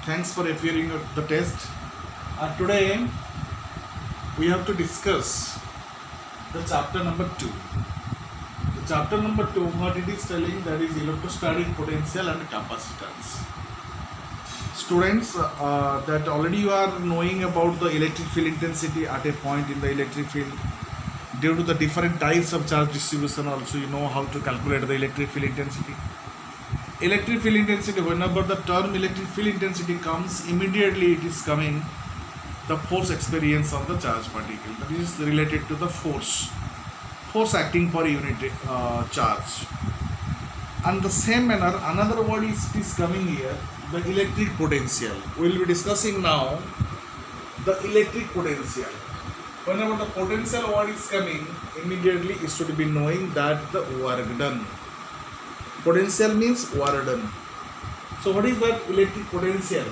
Thanks for appearing at the test. Today we have to discuss the chapter number 2. The chapter number 2, what it is telling, that is electrostatic potential and capacitance. Students, that already you are knowing about the electric field intensity at a point in the electric field. Due to the different types of charge distribution, also you know how to calculate the electric field intensity. Electric field intensity, whenever the term electric field intensity comes, immediately it is coming the force experience of the charge particle. That is related to the force acting per unit charge. And the same manner, another word is coming here, the electric potential. We will be discussing now the electric potential. Whenever the potential word is coming, immediately it should be knowing that the work done. Potential means work done. So what is that electric potential?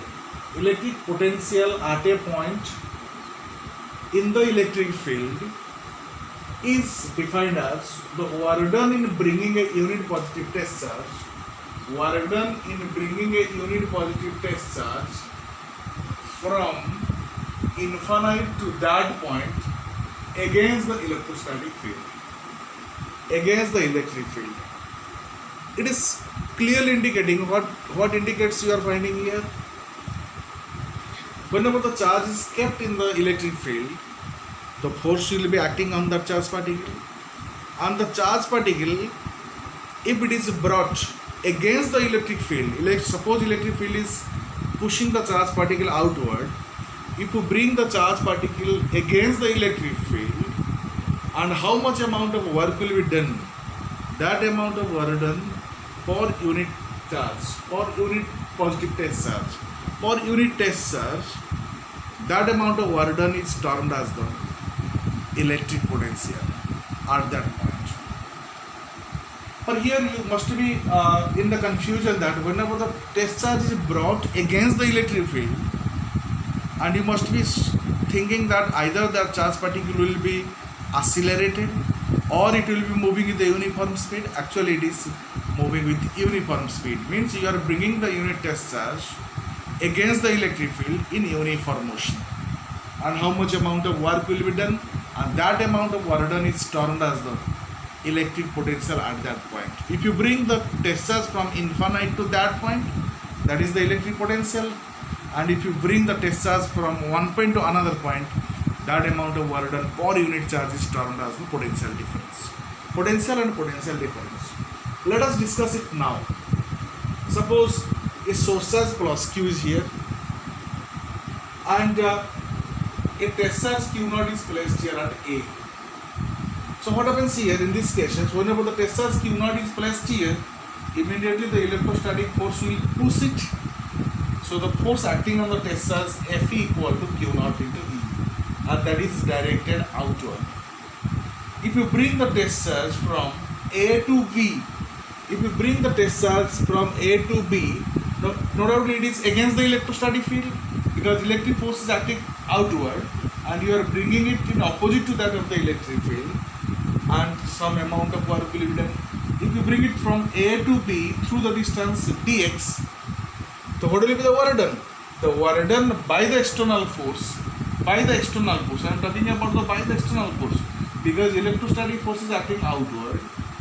Electric potential at a point in the electric field is defined as the work done in bringing a unit positive test charge. Work done in bringing a unit positive test charge from infinite to that point against the electrostatic field. Against the electric field. It is clearly indicating what indicates you are finding here. Whenever the charge is kept in the electric field, the force will be acting on that charge particle. And the charge particle, if it is brought against the electric field, suppose electric field is pushing the charge particle outward, if you bring the charge particle against the electric field, and how much amount of work will be done? That amount of work done per unit charge, per unit positive test charge, per unit test charge, that amount of work done is termed as the electric potential at that point. But here you must be in the confusion that whenever the test charge is brought against the electric field, and you must be thinking that either the charge particle will be accelerated or it will be moving with the uniform speed. Actually it is moving with uniform speed, means you are bringing the unit test charge against the electric field in uniform motion. And how much amount of work will be done, and that amount of work done is termed as the electric potential at that point. If you bring the test charge from infinite to that point, that is the electric potential. And if you bring the test charge from one point to another point, that amount of work done per unit charge is termed as the potential difference. Potential and potential difference. Let us discuss it now. Suppose a source charge plus Q is here, and a test charge Q0 is placed here at A. So what happens here in this case, whenever the test charge Q0 is placed here, immediately the electrostatic force will push it. So the force acting on the test charge Fe equal to Q0 into E, and that is directed outward. If you bring the test charge from A to B, if you bring the test charge from A to B, no doubt it is against the electrostatic field, because electric force is acting outward and you are bringing it in opposite to that of the electric field, and some amount of work will be done. If you bring it from A to B through the distance dx, so what will be the work done? The work done by the external force. By the external force. I am talking about the by the external force, because electrostatic force is acting outward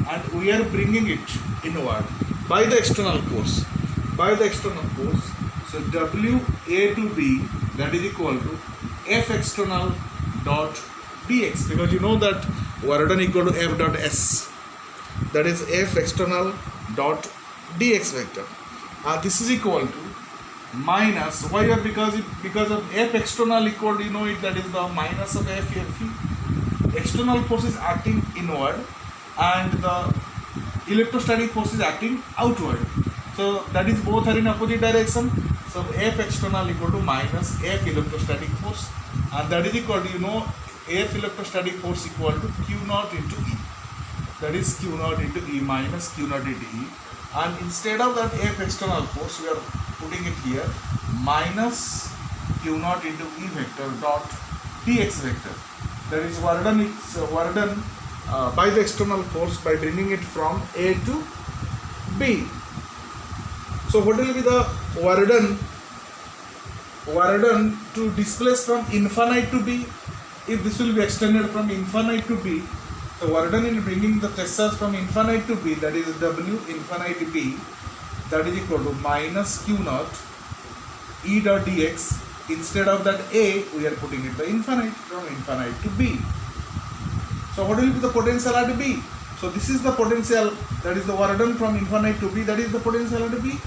and we are bringing it inward by the external force. By the external force. So W A to B, that is equal to F external dot dx, because you know that work done equal to F dot S. That is F external dot dx vector. This is equal to minus, why? Because of F external equal to, you know it, that is the minus of F Fe. External force is acting inward and the electrostatic force is acting outward. So that is both are in opposite direction. So F external equal to minus F electrostatic force, and that is equal to, you know, F electrostatic force equal to Q0 into E. That is Q0 into E minus Q0 into E. And instead of that F external force, we are putting it here minus Q0 into E vector dot dx vector. That is work done by the external force by bringing it from A to B. So what will be the work done work done to displace from infinite to b. If this will be extended from infinite to b, the work done in bringing the test charge from infinite to b, that is w infinite b, that is equal to minus q naught e dot dx. Instead of that a, we are putting it the infinite, from infinite to b. So what will be the potential at b? So this is the potential, that is the work done from infinite to b, that is the potential at b.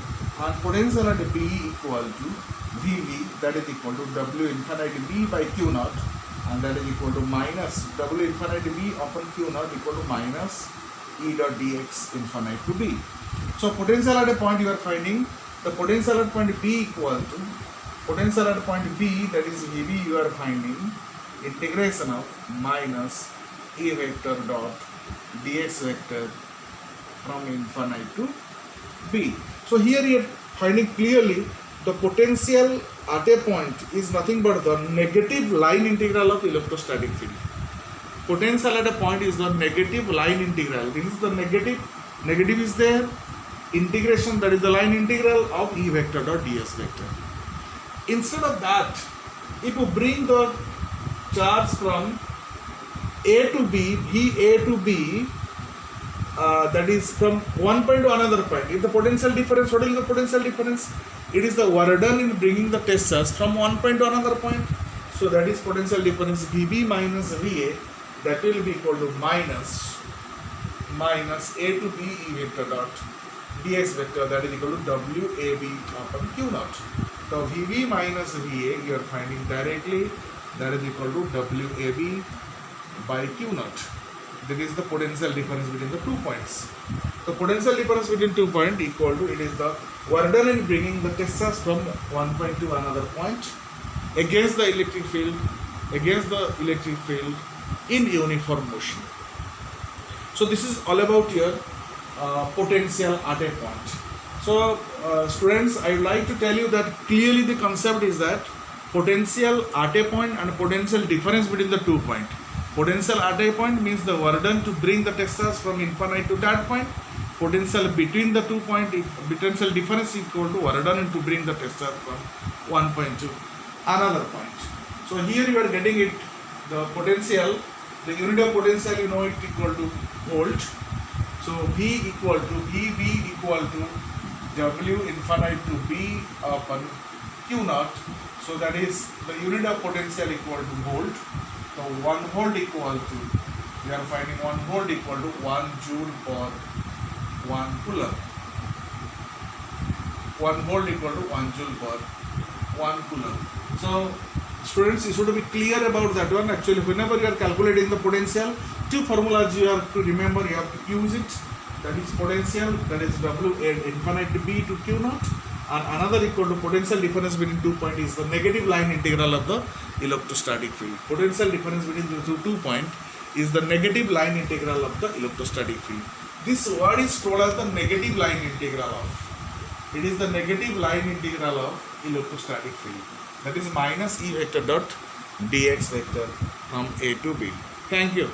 And potential at b equal to Vv, that is equal to W infinite b by q naught, and that is equal to minus W infinite b upon q naught equal to minus E dot dx infinite to b. So potential at a point you are finding the potential at point b equal to potential at point b, that is Vv, you are finding integration of minus E vector dot dx vector from infinite to b. So here you are finding clearly the potential at a point is nothing but the negative line integral of electrostatic field. Potential at a point is the negative line integral. This is the negative is there, integration, that is the line integral of E vector dot ds vector. Instead of that, if you bring the charge from A to B, VA to B, that is from one point to another point. If the potential difference, what is the potential difference? It is the work done in bringing the test charge from one point to another point. So that is potential difference Vb minus Va, that will be equal to minus A to B E vector dot dx vector, that is equal to WAB upon Q naught. So Vb minus Va you are finding directly, that is equal to WAB by Q naught. That is the potential difference between the 2 points. The potential difference between 2 points equal to, it is the work done in bringing the test charge from one point to another point against the electric field in uniform motion. So this is all about your potential at a point. So students, I would like to tell you that clearly the concept is that potential at a point and potential difference between the 2 points. Potential at a point means the work done to bring the test charge from infinite to that point. Potential between the 2 points, potential difference equal to work done to bring the test charge from one point to another point. So here you are getting it, the potential, the unit of potential, you know it equal to volt. So V Vb equal to W infinite to B upon Q naught. So that is the unit of potential equal to volt. So 1 volt equal to, we are finding 1 volt equal to 1 joule per 1 coulomb. 1 volt equal to 1 joule per 1 coulomb. So students, you should be clear about that one. Actually, whenever you are calculating the potential, 2 formulas you have to remember, you have to use it. That is potential, that is W infinite to B to Q naught, and another equal to potential difference between 2 points is the negative line integral of the electrostatic field. Potential difference between the 2 points is the negative line integral of the electrostatic field. This word is told as the negative line integral of. It is the negative line integral of electrostatic field. That is minus E vector dot dx vector from A to B. Thank you.